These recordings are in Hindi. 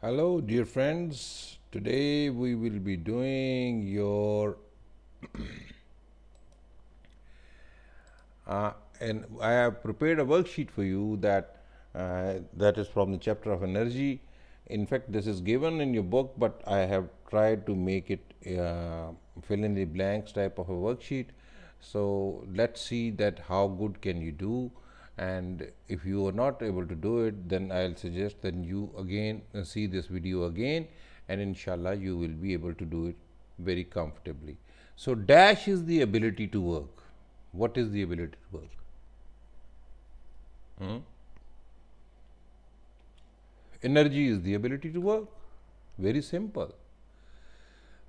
Hello, dear friends. Today we will be doing your and I have prepared a worksheet for you that is from the chapter of energy. In fact, this is given in your book, but I have tried to make it fill in the blanks type of a worksheet. So let's see that how good can you do, and if you are not able to do it, then I'll suggest that you again see this video again, and inshallah you will be able to do it very comfortably. So dash is the ability to work. What is the ability to work? Energy is the ability to work. Very simple.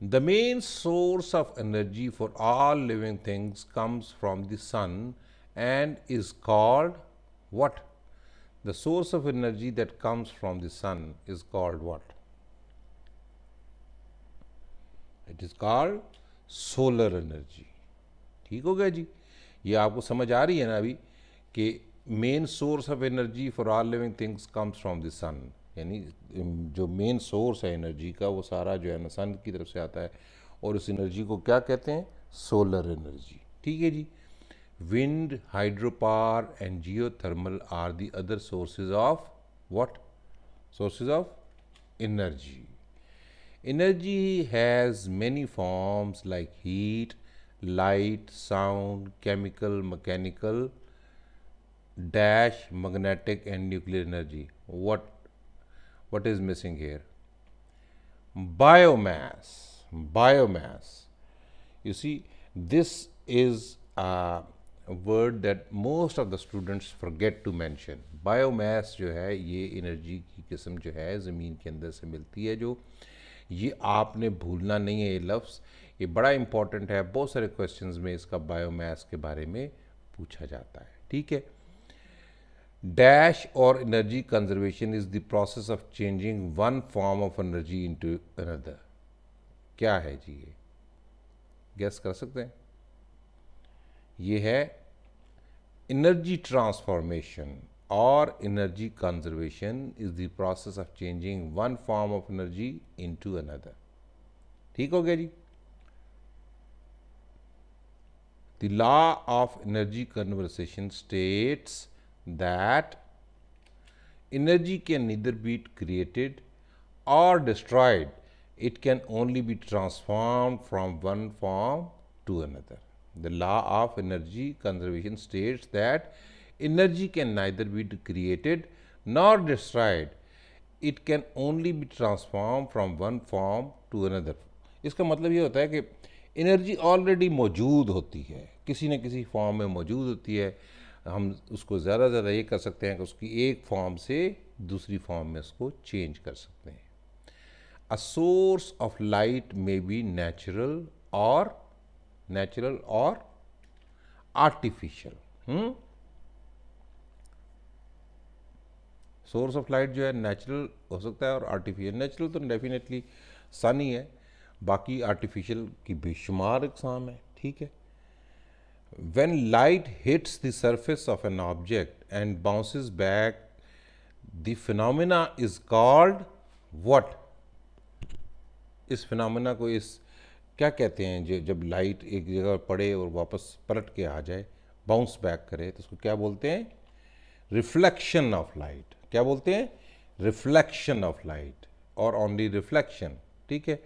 The main source of energy for all living things comes from the sun and is called what? The source of energy that comes from the sun is called what? It is called solar energy. ठीक हो गया जी? ये आपको समझ आ रही है ना अभी कि main source of energy for all living things comes from the sun, यानी जो मेन सोर्स है एनर्जी का वो सारा जो है ना सन की तरफ से आता है, और उस एनर्जी को क्या कहते हैं? Solar energy. ठीक है जी. Wind, hydro power and geothermal are the other sources of what? Sources of energy. Energy has many forms like heat, light, sound, chemical, mechanical, dash, magnetic and nuclear energy. What is missing here? Biomass. Biomass. You see, this is a word that most of the students forget to mention. Biomass जो है ये एनर्जी की किस्म जो है ज़मीन के अंदर से मिलती है, जो ये आपने भूलना नहीं है. ये लफ्ज़ ये बड़ा इंपॉर्टेंट है. बहुत सारे क्वेश्चंस में इसका बायोमास के बारे में पूछा जाता है. ठीक है. डैश और energy conservation is the process of changing one form of energy into another. क्या है जी? ये गैस कर सकते हैं? ये है एनर्जी ट्रांसफॉर्मेशन और energy conservation is the process of changing one form of energy into another. ठीक हो गया जी. The law of energy conservation states that energy can neither be created or destroyed. It can only be transformed from one form to another. The law of energy conservation states that energy can neither be created nor destroyed. It can only be transformed from one form to another. इसका मतलब ये होता है कि एनर्जी ऑलरेडी मौजूद होती है, किसी न किसी फॉर्म में मौजूद होती है. हम उसको ज़्यादा से ज़्यादा ये कर सकते हैं कि उसकी एक फॉर्म से दूसरी फॉर्म में उसको चेंज कर सकते हैं. A source of light may be natural और आर्टिफिशियल. सोर्स ऑफ लाइट जो है नेचुरल हो सकता है और आर्टिफिशियल. नेचुरल तो डेफिनेटली सन ही है, बाकी आर्टिफिशियल की बेशुमार इकसाम है. ठीक है. When light hits the surface of an object and bounces back, the phenomena is called what? इस फिनोमेना को इस क्या कहते हैं? जो जब लाइट एक जगह पड़े और वापस पलट के आ जाए, बाउंस बैक करे, तो उसको क्या बोलते हैं? Reflection of light. क्या बोलते हैं? रिफ्लेक्शन ऑफ लाइट और ओनली रिफ्लेक्शन. ठीक है.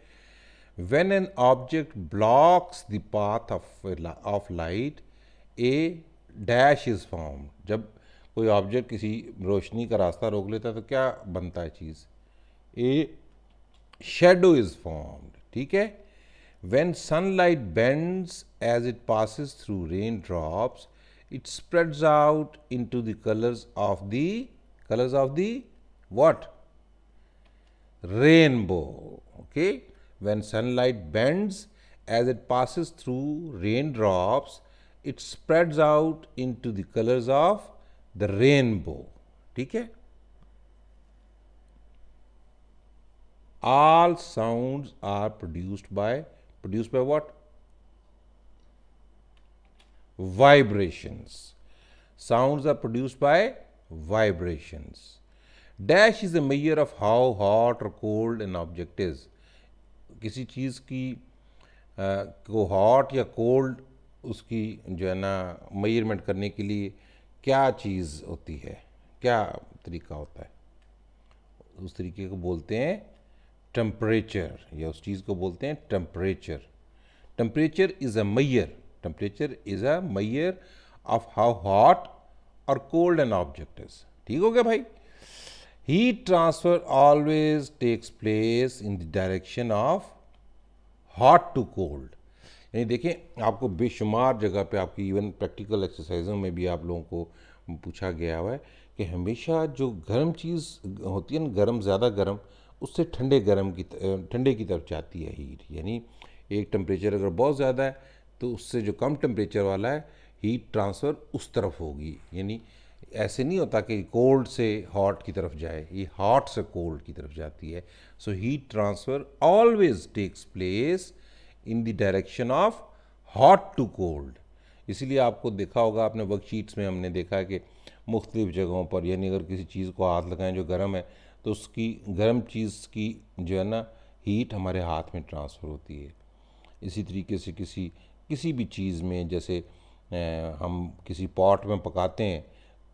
When an object blocks the path of light, a dash is formed. जब कोई ऑब्जेक्ट किसी रोशनी का रास्ता रोक लेता है तो क्या बनता है चीज़? A shadow is formed. ठीक है. When sunlight bends as it passes through raindrops, it spreads out into the colors of the what? Rainbow. Okay. When sunlight bends as it passes through raindrops, it spreads out into the colors of the rainbow. ठीक है. All sounds are produced by what? Vibrations. Sounds are produced by vibrations. Dash is a measure of how hot और कोल्ड एन ऑब्जेक्ट इज़। किसी चीज़ की को हॉट या कोल्ड उसकी जो है ना मेजरमेंट करने के लिए क्या चीज़ होती है, क्या तरीका होता है, उस तरीके को बोलते हैं टेम्परेचर, या उस चीज़ को बोलते हैं temperature. Temperature is a measure, temperature is a measure of how hot और कोल्ड एन ऑब्जेक्ट इज। ठीक हो गया भाई। Heat transfer always takes place in the direction of hot to cold. यानी देखें, आपको बेशुमार जगह पे आपकी इवन प्रैक्टिकल एक्सरसाइजों में भी आप लोगों को पूछा गया हुआ है कि हमेशा जो गर्म चीज़ होती है ना, गर्म ज़्यादा गर्म, उससे ठंडे की तरफ जाती है हीट। यानी एक टेम्परेचर अगर बहुत ज़्यादा है तो उससे जो कम टेम्परेचर वाला है हीट ट्रांसफ़र उस तरफ होगी। यानी ऐसे नहीं होता कि कोल्ड से हॉट की तरफ जाए, ये हॉट से कोल्ड की तरफ जाती है। So heat transfer always takes place in the direction of hot to cold. इसीलिए आपको देखा होगा, आपने वर्कशीट्स में हमने देखा है कि मुख्तलिफ़ जगहों पर, यानी अगर किसी चीज़ को हाथ लगाएं जो गर्म है तो उसकी गर्म चीज़ की जो है ना हीट हमारे हाथ में ट्रांसफ़र होती है। इसी तरीके से किसी भी चीज़ में, जैसे हम किसी पॉट में पकाते हैं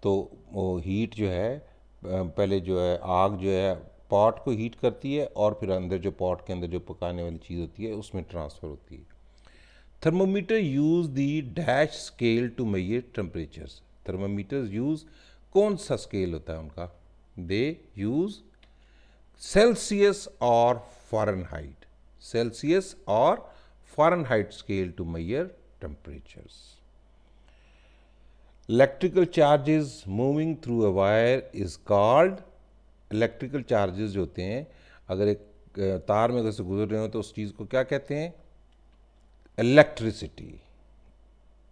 तो वो हीट जो है पहले जो है आग जो है पॉट को हीट करती है और फिर अंदर जो पॉट के अंदर जो पकाने वाली चीज़ होती है उसमें ट्रांसफ़र होती है। Thermometer use the dash scale to measure temperatures. Thermometers use कौन सा स्केल होता है उनका? दे यूज़ सेल्सियस और फ़ारेनहाइट, सेल्सियस और Fahrenheit scale to measure temperatures. Electrical charges moving through a wire is called, electrical charges जो होते हैं अगर एक तार में अगर से गुजर रहे हो तो उस चीज़ को क्या कहते हैं? Electricity.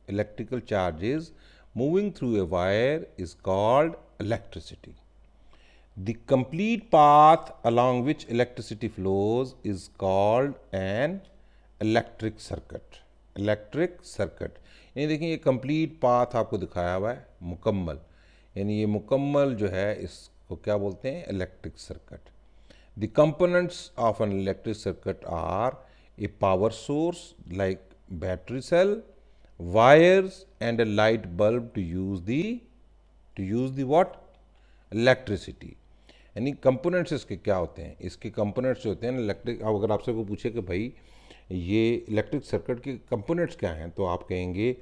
Electrical charges moving through a wire is called electricity. The complete path along which electricity flows is called an electric circuit. Electric circuit यानी देखिए ये कंप्लीट पाथ आपको दिखाया हुआ है, मुकम्मल, यानी ये मुकम्मल जो है इसको क्या बोलते हैं? Electric circuit. The components of an electric circuit are a power source like battery cell, wires and a light bulb to use the what? Electricity. यानी कंपोनेंट्स इसके क्या होते हैं? इसके कंपोनेंट्स जो होते हैं इलेक्ट्रिक, अगर आपसे कोई पूछे कि भाई ये इलेक्ट्रिक सर्किट के कंपोनेंट्स क्या हैं, तो आप कहेंगे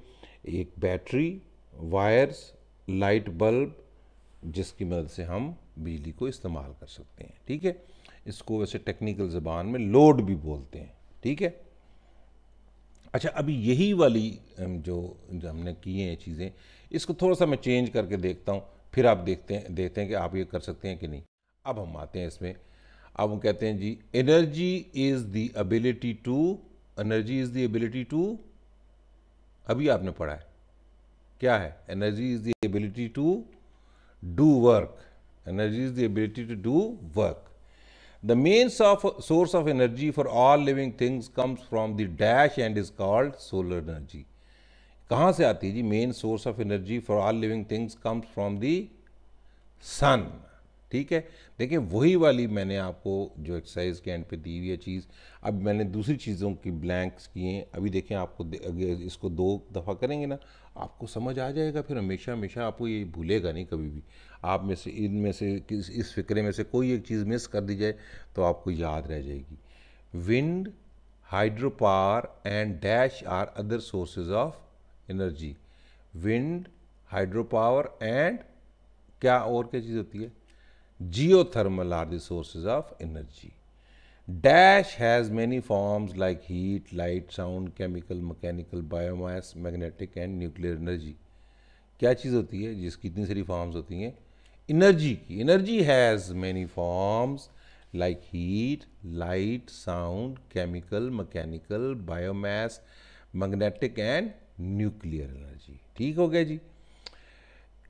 एक बैटरी, वायर्स, लाइट बल्ब, जिसकी मदद से हम बिजली को इस्तेमाल कर सकते हैं। ठीक है, इसको वैसे टेक्निकल ज़बान में लोड भी बोलते हैं। ठीक है, अच्छा अभी यही वाली जो हमने की हैं चीज़ें, इसको थोड़ा सा मैं चेंज करके देखता हूँ, फिर आप देखते हैं कि आप ये कर सकते हैं कि नहीं। अब हम आते हैं इसमें, अब हम कहते हैं जी energy is the ability to, energy is the ability to, अभी आपने पढ़ा है क्या है? Energy is the ability to do work, energy is the ability to do work. The main source of energy for all living things comes from the dash and is called solar energy. कहाँ से आती है जी? Main source of energy for all living things comes from the sun. ठीक है, देखिए वही वाली मैंने आपको जो एक्सरसाइज के एंड पे दी हुई है चीज़, अब मैंने दूसरी चीज़ों की ब्लैंक्स किए हैं। अभी देखें, आपको इसको 2 दफ़ा करेंगे ना आपको समझ आ जाएगा, फिर हमेशा हमेशा आपको ये भूलेगा नहीं कभी भी। आप में से इनमें से इस फिक्रे में से कोई एक चीज़ मिस कर दी जाए तो आपको याद रह जाएगी। Wind, hydro power and dash are other sources of energy. Wind, hydro power and क्या और क्या चीज़ होती है? Geothermal are the sources of energy. Dash has many forms like heat, light, sound, chemical, mechanical, biomass, magnetic and nuclear energy. क्या चीज़ होती है जिसकी इतनी सारी फॉर्म्स होती हैं? एनर्जी की। Energy has many forms like heat, light, sound, chemical, mechanical, biomass, magnetic and nuclear energy. ठीक हो गया जी।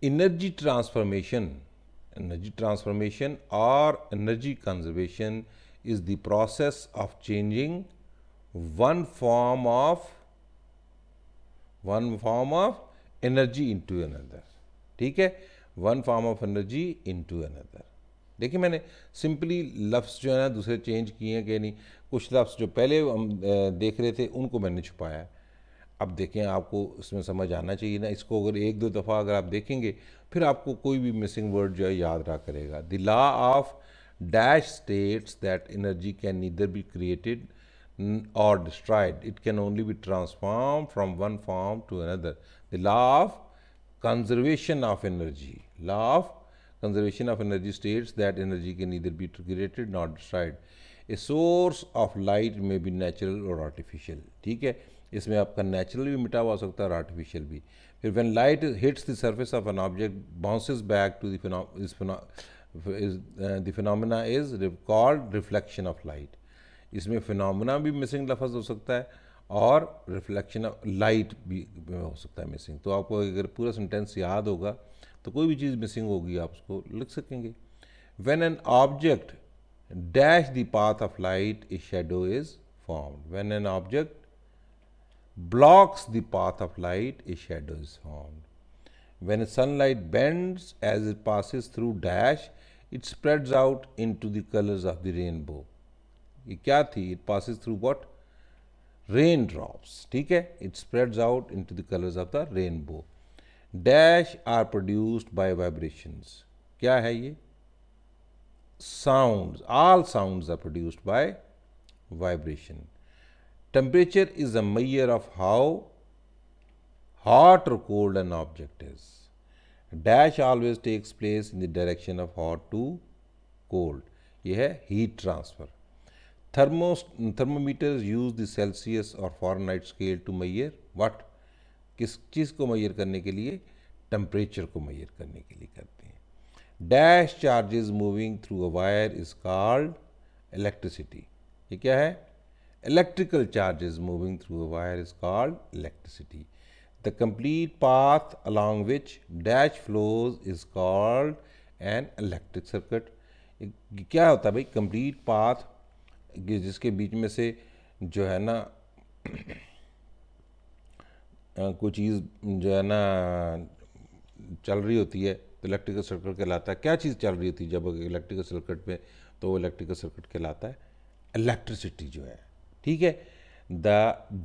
Energy transformation, energy transformation or energy conservation is the process of changing one form of energy into another. ठीक है, one form of energy into another. देखिए मैंने सिंपली लफ्ज़ जो है ना दूसरे चेंज किए हैं कि नहीं, कुछ लफ्ज़ जो पहले हम देख रहे थे उनको मैंने छुपाया है। अब देखें, आपको इसमें समझ आना चाहिए ना, इसको अगर एक दो दफ़ा अगर आप देखेंगे फिर आपको कोई भी मिसिंग वर्ड जो है याद रहा करेगा। The law of dash states that energy can neither be created और destroyed, it can only be transform from one form to another. The law of conservation of energy, law of conservation of energy states that energy can neither be created nor destroyed. A source of light may be natural or artificial. ठीक है, इसमें आपका नेचुरल भी मिटा हुआ हो सकता है और आर्टिफिशियल भी। फिर when light hits the surface of an object bounces back to the phenomena is called reflection of light. इसमें फिनोमेना भी मिसिंग लफ्ज़ हो सकता है और रिफ्लेक्शन ऑफ लाइट भी हो सकता है मिसिंग। तो आपको अगर पूरा सेंटेंस याद होगा तो कोई भी चीज़ मिसिंग होगी आप उसको लिख सकेंगे। When an object dash the path of light A shadow is formed. When an object blocks the path of light, a shadow is formed. When sunlight bends as it passes through dash, it spreads out into the colors of the rainbow. ये क्या थी? It passes through what? Raindrops. ठीक है? It spreads out into the colors of the rainbow. Dash are produced by vibrations. क्या है ये? Sounds. All sounds are produced by vibration. Temperature is a measure of how hot or cold an object is. Dash always takes place in the direction of hot to cold. यह है heat transfer. Thermometers use the Celsius or Fahrenheit scale to measure what? किस चीज़ को measure करने के लिए? टेम्परेचर को measure करने के लिए करते हैं। Dash charges moving through a wire is called electricity. ये क्या है? Electrical charges moving through a wire is called electricity. The complete path along which dash flows is called an electric circuit. क्या होता है भाई complete path, जिसके बीच में से जो है ना कोई चीज़ जो है ना चल रही होती है तो इलेक्ट्रिकल सर्किट कहलाता है। क्या चीज़ चल रही होती है जब इलेक्ट्रिकल सर्किट में, तो वो इलेक्ट्रिकल सर्किट कहलाता है इलेक्ट्रिसिटी जो है। ठीक है, the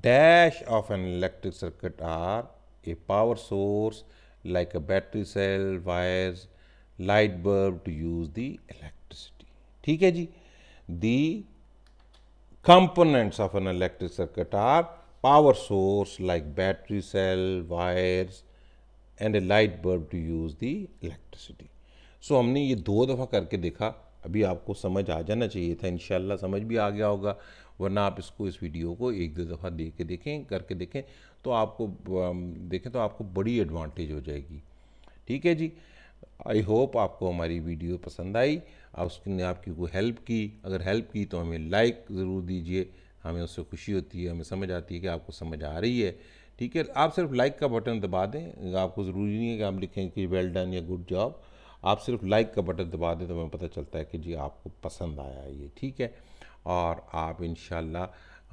dash of an electric circuit are a power source like a battery cell, wires, light bulb to use the electricity. ठीक है जी, the components of an electric circuit are power source like battery cell, wires and a light bulb to use the electricity. So हमने ये 2 दफ़ा करके देखा, अभी आपको समझ आ जाना चाहिए था, इंशाल्लाह समझ भी आ गया होगा, वरना आप इस वीडियो को 1-2 दफ़ा करके देखें तो आपको देखें तो आपको बड़ी एडवांटेज हो जाएगी। ठीक है जी, आई होप आपको हमारी वीडियो पसंद आई, उसने आपकी कोई हेल्प की। अगर हेल्प की तो हमें लाइक ज़रूर दीजिए, हमें उससे खुशी होती है, हमें समझ आती है कि आपको समझ आ रही है। ठीक है, आप सिर्फ लाइक का बटन दबा दें, आपको ज़रूरी नहीं है कि आप लिखें कि वेल डन या गुड जॉब, आप सिर्फ लाइक का बटन दबा दें तो हमें पता चलता है कि जी आपको पसंद आया है ये। ठीक है, और आप इंशाल्लाह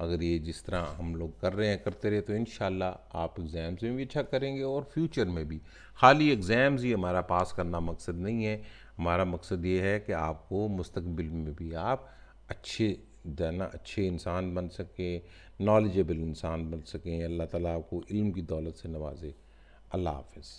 अगर ये जिस तरह हम लोग कर रहे हैं करते रहे तो इंशाल्लाह आप एग्ज़ाम्स में भी अच्छा करेंगे और फ्यूचर में भी। खाली एग्ज़ाम्स ही हमारा पास करना मकसद नहीं है, हमारा मकसद ये है कि आपको मुस्तकबिल में भी आप अच्छे इंसान बन सकें, नॉलेजेबल इंसान बन सकें। अल्लाह ताला आपको इल्म की दौलत से नवाजे। अल्लाह हाफ़िज़।